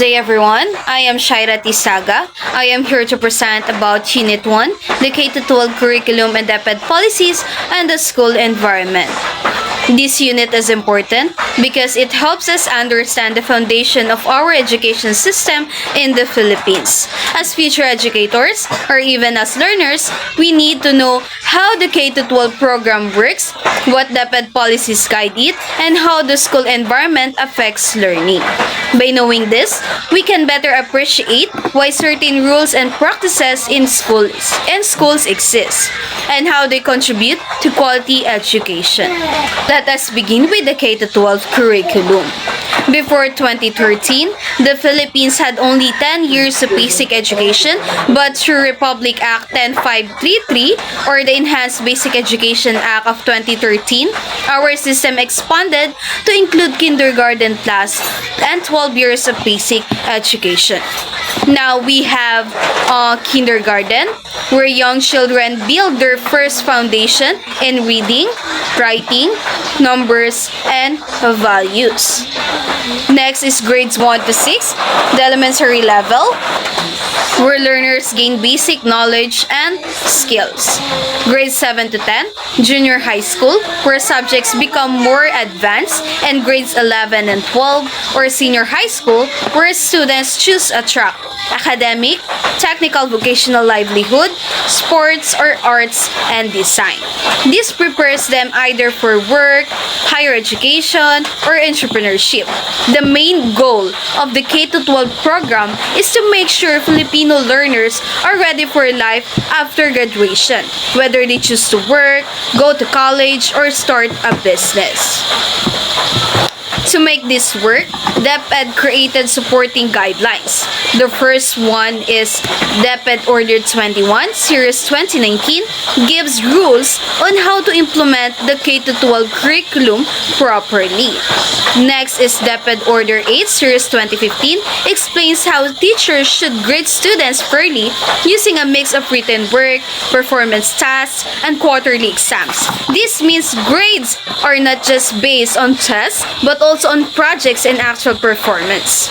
Good day everyone, I am Shaira Tisaga. I am here to present about Unit 1, the K-12 curriculum and DepEd policies and the school environment. This unit is important because it helps us understand the foundation of our education system in the Philippines. As future educators, or even as learners, we need to know how the K-12 program works, what DepEd policies guide it, and how the school environment affects learning. By knowing this, we can better appreciate why certain rules and practices in schools exist, and how they contribute to quality education. Let us begin with the K-12 curriculum. Before 2013, the Philippines had only 10 years of basic education, but through Republic Act 10533 or the Enhanced Basic Education Act of 2013, our system expanded to include kindergarten class and 12 years of basic education. Now we have kindergarten, where young children build their first foundation in reading, writing, numbers, and values. Next is grades 1 to 6, the elementary level, where learners gain basic knowledge and skills. Grades 7 to 10, junior high school, where subjects become more advanced, and grades 11 and 12, or senior high school, where students choose a track: academic, technical vocational livelihood, sports or arts, and design. This prepares them either for work, higher education, or entrepreneurship. The main goal of the K-12 program is to make sure Filipino learners are ready for life after graduation, whether they choose to work, go to college, or start a business. To make this work, DepEd created supporting guidelines. The first one is DepEd Order 21, Series 2019, gives rules on how to implement the K-12 curriculum properly. Next is DepEd Order 8, Series 2015, explains how teachers should grade students fairly using a mix of written work, performance tasks, and quarterly exams. This means grades are not just based on tests, but also on projects and actual performance.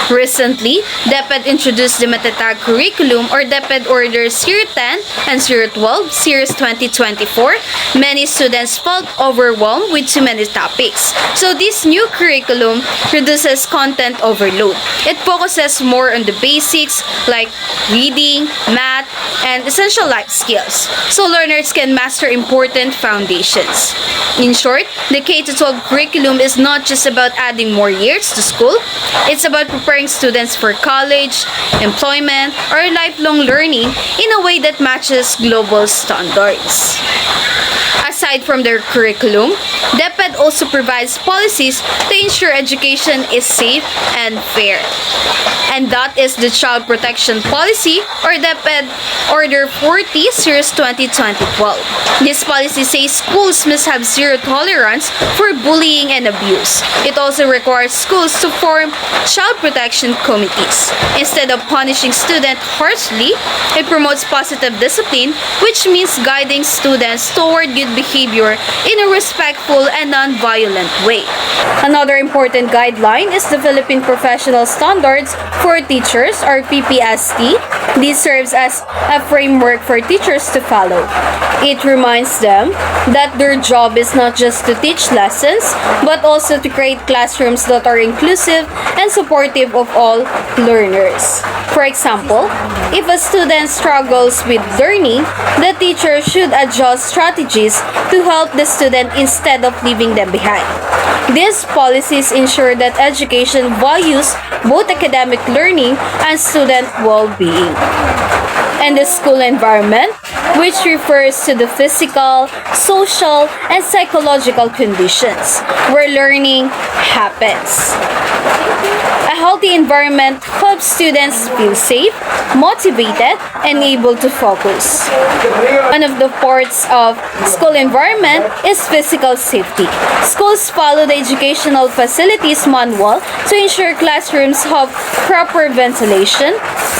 Recently, DepEd introduced the Matatag curriculum or DepEd Orders 010 and 012, Series 2024. Many students felt overwhelmed with too many topics. So this new curriculum reduces content overload. It focuses more on the basics like reading, math, and essential life skills, so learners can master important foundations. In short, the K-12 curriculum is not just about adding more years to school, it's about preparing students for college, employment, or lifelong learning in a way that matches global standards. Aside from their curriculum, DepEd also provides policies to ensure education is safe and fair. And that is the Child Protection Policy or DepEd Order 40, Series 2012. This policy says schools must have zero tolerance for bullying and abuse. It also requires schools to form child protection committees. Instead of punishing students harshly, it promotes positive discipline, which means guiding students toward good behavior in a respectful and non-violent way. Another important guideline is the Philippine Professional Standards for Teachers or PPST. This serves as a framework for teachers to follow. It reminds them that their job is not just to teach lessons, but also to create classrooms that are inclusive and supportive of all learners. For example, if a student struggles with learning, the teacher should adjust strategies to help the student instead of leaving them behind. These policies ensure that education values both academic learning and student well-being. And the school environment, which refers to the physical, social, and psychological conditions where learning happens. A healthy environment helps students feel safe, motivated, and able to focus. One of the parts of school environment is physical safety. Schools follow the Educational Facilities Manual to ensure classrooms have proper ventilation,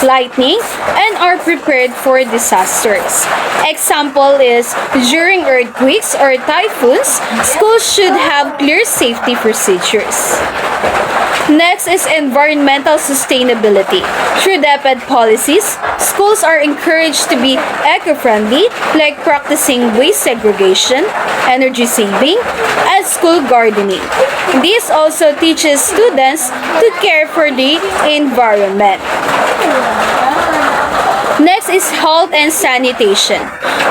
lighting, and are prepared for disasters. Example is during earthquakes or typhoons, schools should have clear safety procedures. Next is environmental sustainability. Through DepEd policies, schools are encouraged to be eco-friendly, like practicing waste segregation, energy saving, and school gardening. This also teaches students to care for the environment. Next is health and sanitation.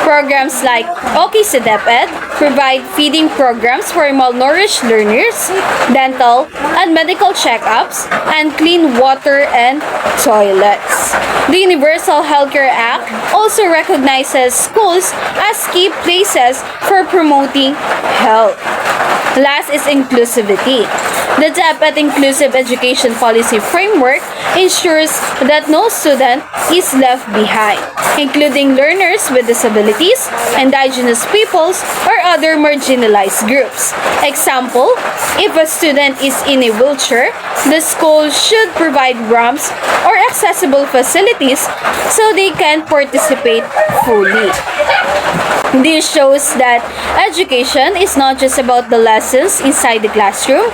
Programs like OK sa DepEd provide feeding programs for malnourished learners, dental and medical checkups, and clean water and toilets. The Universal Healthcare Act also recognizes schools as key places for promoting health. Last is inclusivity. The DepEd Inclusive Education Policy Framework ensures that no student is left behind, including learners with disabilities, indigenous peoples, or other marginalized groups. Example, if a student is in a wheelchair, the school should provide ramps or accessible facilities so they can participate fully. This shows that education is not just about the lessons inside the classroom,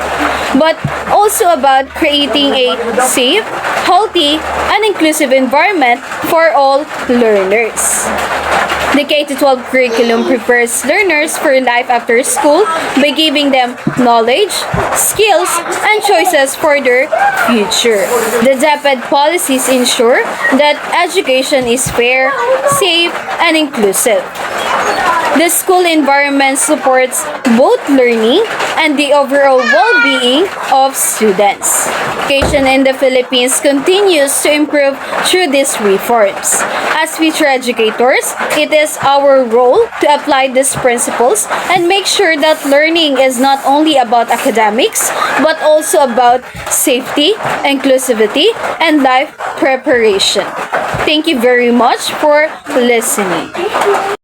but also about creating a safe, healthy, and inclusive environment for all learners. The K-12 curriculum prepares learners for life after school by giving them knowledge, skills, and choices for their future. The DepEd policies ensure that education is fair, safe, and inclusive. The school environment supports both learning and the overall well-being of students. Education in the Philippines continues to improve through these reforms. As future educators, it is our role to apply these principles and make sure that learning is not only about academics, but also about safety, inclusivity, and life preparation. Thank you very much for listening.